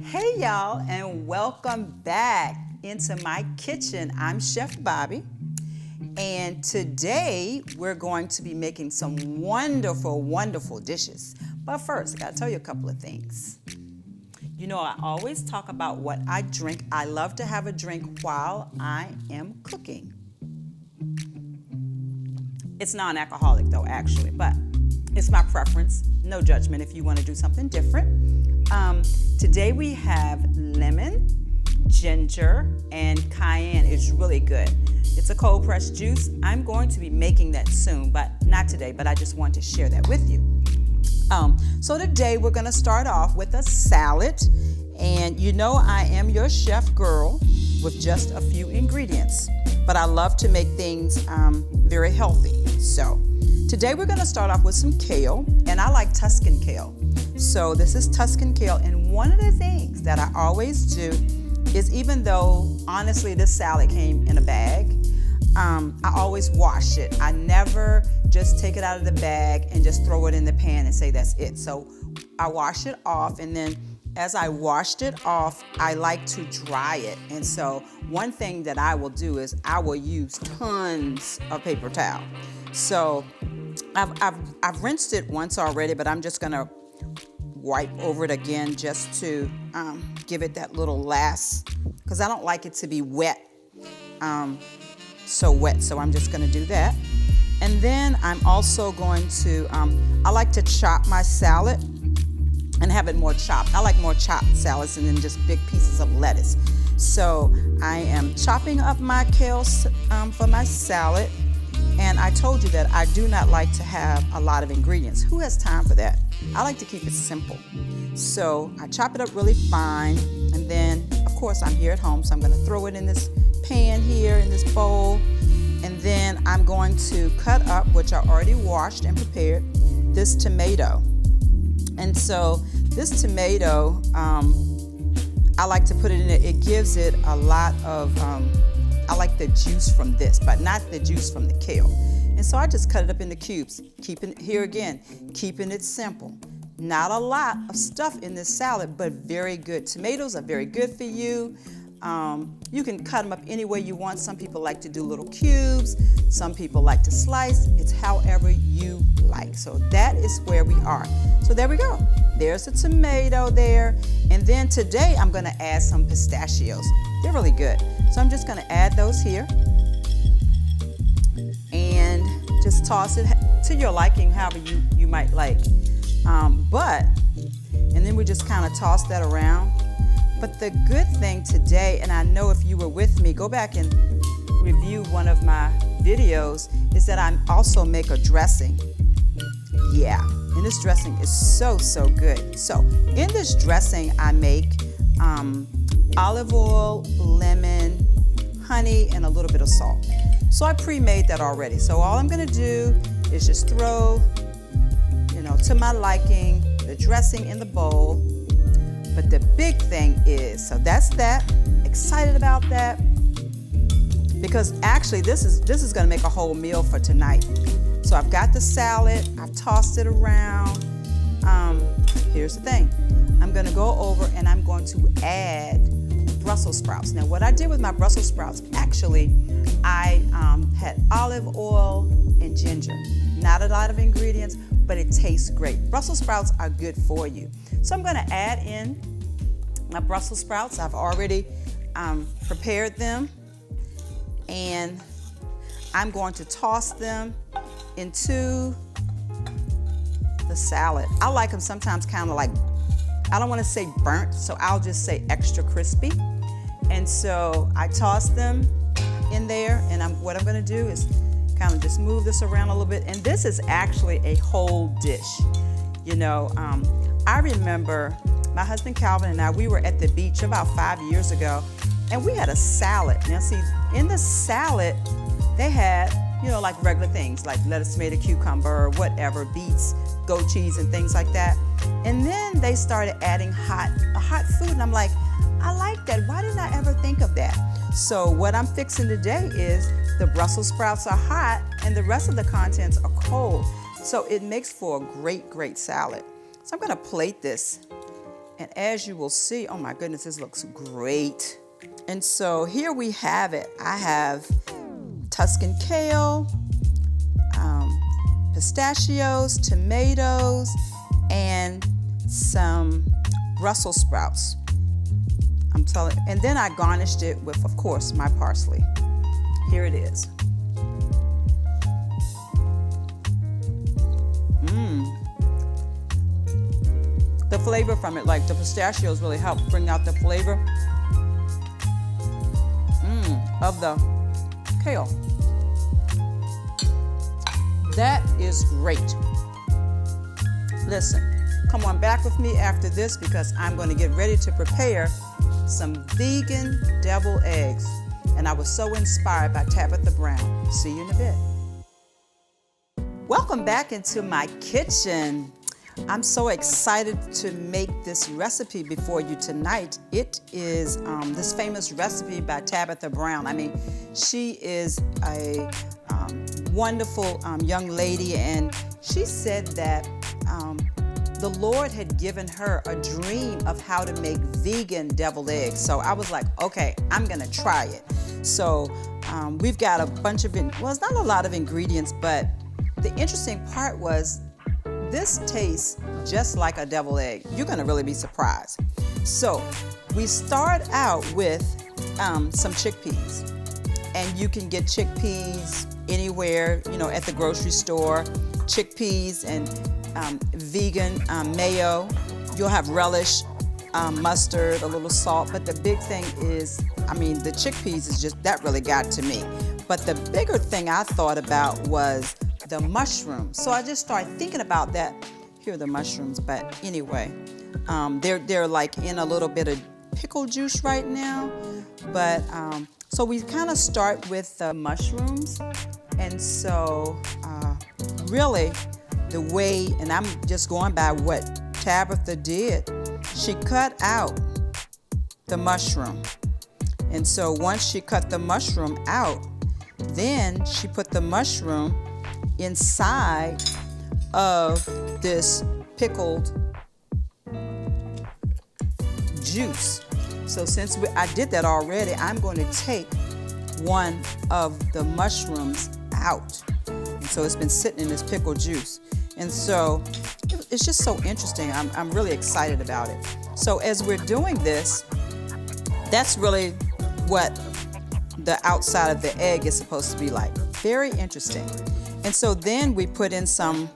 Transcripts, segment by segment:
Hey y'all, and welcome back into my kitchen. I'm Chef Bobbi, and today we're going to be making some wonderful dishes. But first, I gotta tell you a couple of things. You know, I always talk about what I drink. I love to have a drink while I am cooking. It's non-alcoholic though, actually, but it's my preference. No judgment if you want to do something different. Today we have lemon, ginger, and cayenne. It's really good. It's a cold pressed juice. I'm going to be making that soon, but not today, but I just want to share that with you. So today we're going to start off with a salad. And you know I am your chef girl with just a few ingredients, but I love to make things very healthy. So today we're going to start off with some kale, and I like Tuscan kale. So this is Tuscan kale, and one of the things that I always do is, even though honestly this salad came in a bag, I always wash it. I never just take it out of the bag and just throw it in the pan and say that's it. So I wash it off, and then as I washed it off, I like to dry it. And so one thing that I will do is I will use tons of paper towel. So I've rinsed it once already, but I'm just gonna wipe over it again just to give it that little last, because I don't like it to be wet, so wet. So I'm just gonna do that. And then I'm also going to, I like to chop my salad and have it more chopped. I like more chopped salads and then just big pieces of lettuce. So I am chopping up my kale for my salad. And I told you that I do not like to have a lot of ingredients. Who has time for that? I like to keep it simple. So I chop it up really fine. And then, of course, I'm here at home, so I'm gonna throw it in this pan here, in this bowl. And then I'm going to cut up, which I already washed and prepared, this tomato. And so this tomato, I like to put it in it. It gives it a lot of, I like the juice from this, but not the juice from the kale. And so I just cut it up into cubes, keeping it simple. Not a lot of stuff in this salad, but very good. Tomatoes are very good for you. You can cut them up any way you want. Some people like to do little cubes. Some people like to slice. It's however you like. So that is where we are. So there we go. There's a tomato there. And then today I'm gonna add some pistachios. They're really good. So I'm just gonna add those here. And just toss it to your liking, however you might like. And then we just kind of toss that around. But the good thing today, and I know if you were with me, go back and review one of my videos, is that I also make a dressing. Yeah, and this dressing is so good. So in this dressing, I make olive oil, lemon, honey, and a little bit of salt. So I pre-made that already. So all I'm gonna do is just throw, to my liking, the dressing in the bowl. But the big thing is, so that's that. Excited about that, because actually this is gonna make a whole meal for tonight. So I've got the salad, I've tossed it around. Here's the thing. I'm gonna go over and I'm going to add Brussels sprouts. Now what I did with my Brussels sprouts, actually, I had olive oil and ginger. Not a lot of ingredients, but it tastes great. Brussels sprouts are good for you. So I'm gonna add in my Brussels sprouts. I've already prepared them, and I'm going to toss them into the salad. I like them sometimes kind of like, I don't want to say burnt, so I'll just say extra crispy. And so I toss them in there, and what I'm going to do is kind of just move this around a little bit. And this is actually a whole dish. I remember my husband Calvin and I, we were at the beach about 5 years ago, and we had a salad. Now see, in the salad, they had, like regular things like lettuce, tomato, cucumber, whatever, beets, goat cheese, and things like that. And then they started adding hot food, and I'm like, I like that. Why didn't I ever think of that? So what I'm fixing today is the Brussels sprouts are hot and the rest of the contents are cold. So it makes for a great salad. So I'm gonna plate this And as you will see, oh my goodness, this looks great. And so here we have it. I have Tuscan kale, pistachios, tomatoes, and some Brussels sprouts. I'm telling you. And then I garnished it with, of course, my parsley. Here it is. The flavor from it, like the pistachios really help bring out the flavor of the kale. That is great. Listen, come on back with me after this because I'm going to get ready to prepare some vegan deviled eggs. And I was so inspired by Tabitha Brown. See you in a bit. Welcome back into my kitchen. I'm so excited to make this recipe before you tonight. It is this famous recipe by Tabitha Brown. I mean, she is a wonderful young lady, and she said that the Lord had given her a dream of how to make vegan deviled eggs. So I was like, okay, I'm gonna try it. So we've got a bunch of, well, it's not a lot of ingredients, but the interesting part was this tastes just like a deviled egg. You're gonna really be surprised. So we start out with some chickpeas, and you can get chickpeas anywhere, you know, at the grocery store. Chickpeas and vegan mayo. You'll have relish, mustard, a little salt, but the big thing is, I mean, the chickpeas is just, that really got to me. But the bigger thing I thought about was the mushrooms. So I just started thinking about that. Here are the mushrooms, but anyway, they're like in a little bit of pickle juice right now. But so we kind of start with the mushrooms, and so really the way, and I'm just going by what Tabitha did. She cut out the mushroom, and so once she cut the mushroom out, then she put the mushroom inside of this pickled juice. So since I did that already, I'm going to take one of the mushrooms out. And so it's been sitting in this pickled juice. And so it's just so interesting. I'm really excited about it. So as we're doing this, that's really what the outside of the egg is supposed to be like. Very interesting. And so then we put in some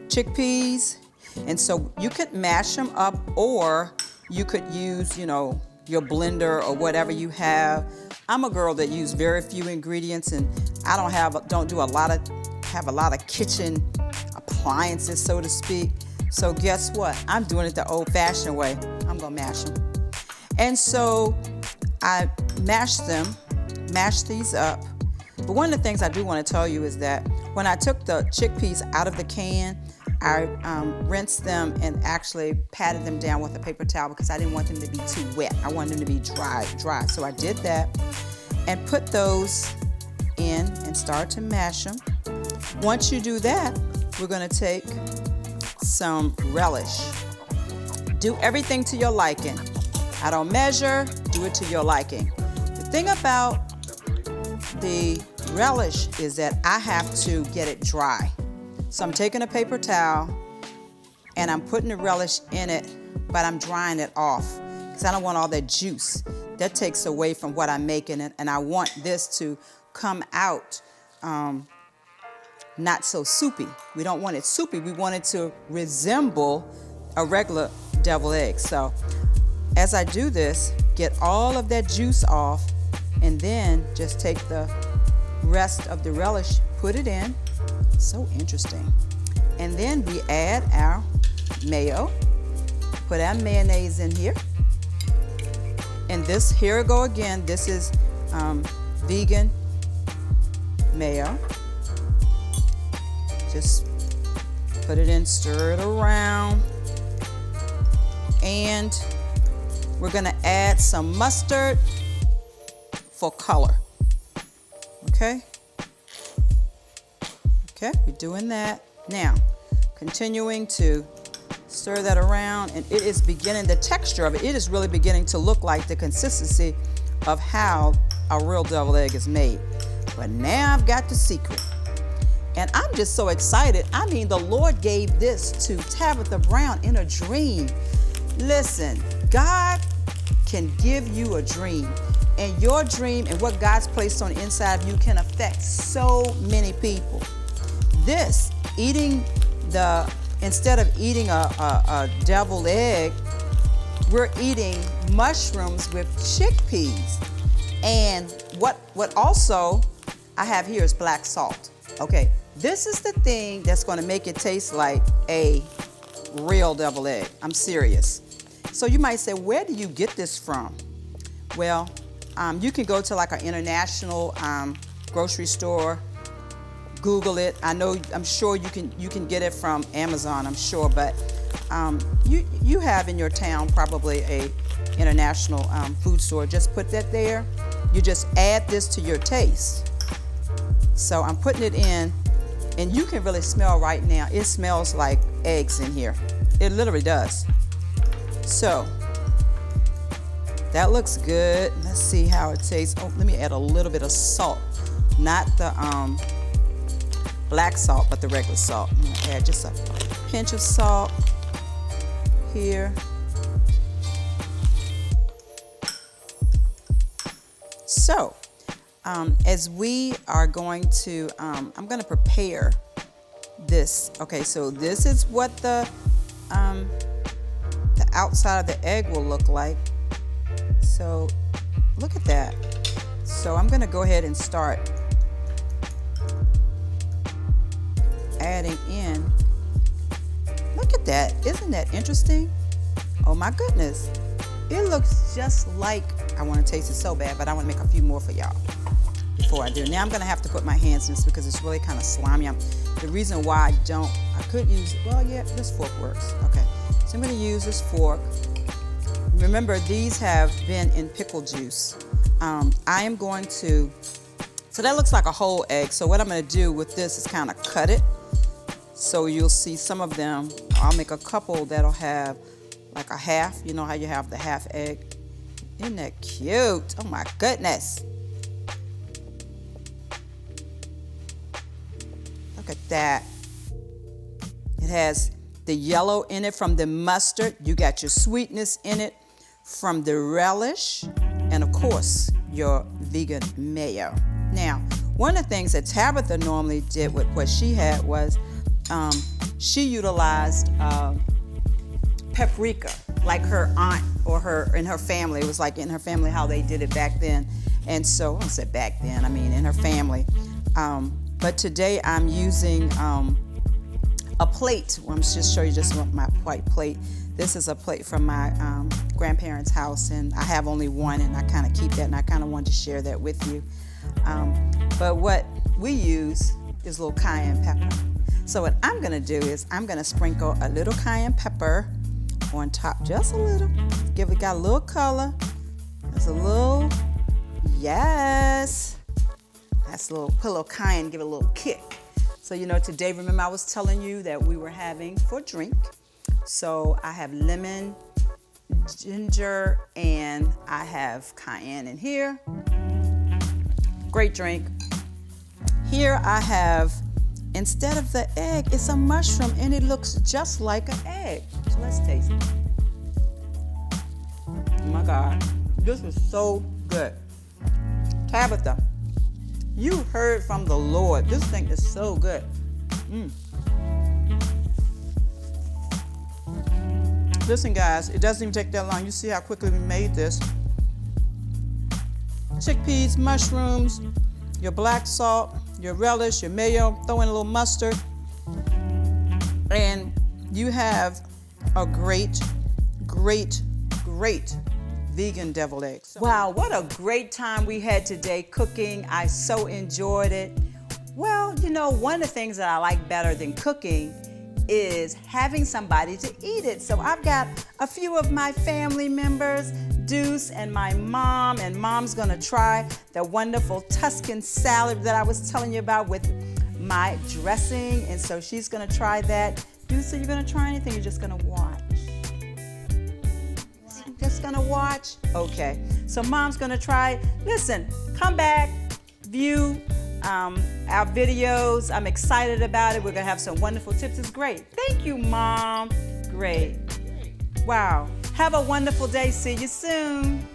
chickpeas. And so you could mash them up, or you could use, you know, your blender or whatever you have. I'm a girl that uses very few ingredients, and I don't do a lot of kitchen appliances, so to speak. So guess what? I'm doing it the old-fashioned way. I'm gonna mash them. And so I mash these up. But one of the things I do want to tell you is that when I took the chickpeas out of the can, I rinsed them and actually patted them down with a paper towel because I didn't want them to be too wet. I wanted them to be dry. So I did that and put those in and start to mash them. Once you do that, we're going to take some relish. Do everything to your liking. I don't measure, do it to your liking. The thing about the relish is that I have to get it dry. So I'm taking a paper towel and I'm putting the relish in it, but I'm drying it off because I don't want all that juice. That takes away from what I'm making, and I want this to come out not so soupy. We don't want it soupy. We want it to resemble a regular deviled egg. So as I do this, get all of that juice off, and then just take the rest of the relish, put it in. So interesting. And then we add our mayo. Put our mayonnaise in here. And this, here we go again. This is vegan mayo. Just put it in, stir it around. And we're gonna add some mustard for color. Okay? Okay, we're doing that. Now, continuing to Stir that around, and it is beginning, the texture of it is really beginning to look like the consistency of how a real deviled egg is made. But now I've got the secret. And I'm just so excited. I mean, the Lord gave this to Tabitha Brown in a dream. Listen, God can give you a dream. And your dream and what God's placed on the inside of you can affect so many people. This, instead of eating a deviled egg, we're eating mushrooms with chickpeas. And what also I have here is black salt. Okay, this is the thing that's going to make it taste like a real deviled egg. I'm serious. So you might say, where do you get this from? Well, you can go to like an international grocery store, Google it. I'm sure you can get it from Amazon, I'm sure, but you have in your town probably a international food store. Just put that there. You just add this to your taste. So I'm putting it in, and you can really smell right now. It smells like eggs in here. It literally does. So that looks good. Let's see how it tastes. Oh, let me add a little bit of salt. Not the black salt, but the regular salt. I'm gonna add just a pinch of salt here. So, as we are going to, I'm going to prepare this. Okay, so this is what the outside of the egg will look like. So, look at that. So I'm going to go ahead and start adding in. Look at that. Isn't that interesting? Oh my goodness. It looks just like, I want to taste it so bad, but I want to make a few more for y'all before I do. Now I'm going to have to put my hands in this because it's really kind of slimy. The reason why I could use, well, yeah, this fork works. Okay, so I'm going to use this fork. Remember, these have been in pickle juice. I am going to, so that looks like a whole egg. So what I'm going to do with this is kind of cut it. So you'll see some of them. I'll make a couple that'll have like a half. You know how you have the half egg? Isn't that cute? Oh my goodness. Look at that. It has the yellow in it from the mustard. You got your sweetness in it from the relish. And of course, your vegan mayo. Now, one of the things that Tabitha normally did with what she had was she utilized paprika, like her aunt or in her family. It was like in her family how they did it back then. And so, I don't say back then, I mean in her family. But today I'm using a plate. Well, I'm just show you just my white plate. This is a plate from my grandparents' house, and I have only one, and I kind of keep that, and I kind of wanted to share that with you. But what we use is a little cayenne pepper. So what I'm gonna do is I'm gonna sprinkle a little cayenne pepper on top, just a little. Give it, got a little color. There's a little, yes. That's a little, put a little cayenne, give it a little kick. So you know, today, remember I was telling you that we were having for drink. So I have lemon, ginger, and I have cayenne in here. Great drink. Here I have, instead of the egg, it's a mushroom, and it looks just like an egg. So let's taste it. Oh my God, this is so good. Tabitha, you heard from the Lord. This thing is so good. Listen, guys, it doesn't even take that long. You see how quickly we made this. Chickpeas, mushrooms, your black salt, your relish, your mayo, throw in a little mustard, and you have a great, great, great vegan deviled eggs. Wow, what a great time we had today cooking. I so enjoyed it. Well, you know, one of the things that I like better than cooking is having somebody to eat it. So I've got a few of my family members, Deuce and my mom, and mom's gonna try the wonderful Tuscan salad that I was telling you about with my dressing, and so she's gonna try that. So you're gonna try anything? You're just gonna watch. Just gonna watch? Okay. So mom's gonna try. Listen, come back, view our videos. I'm excited about it. We're gonna have some wonderful tips. It's great. Thank you, Mom. Great. Wow. Have a wonderful day. See you soon.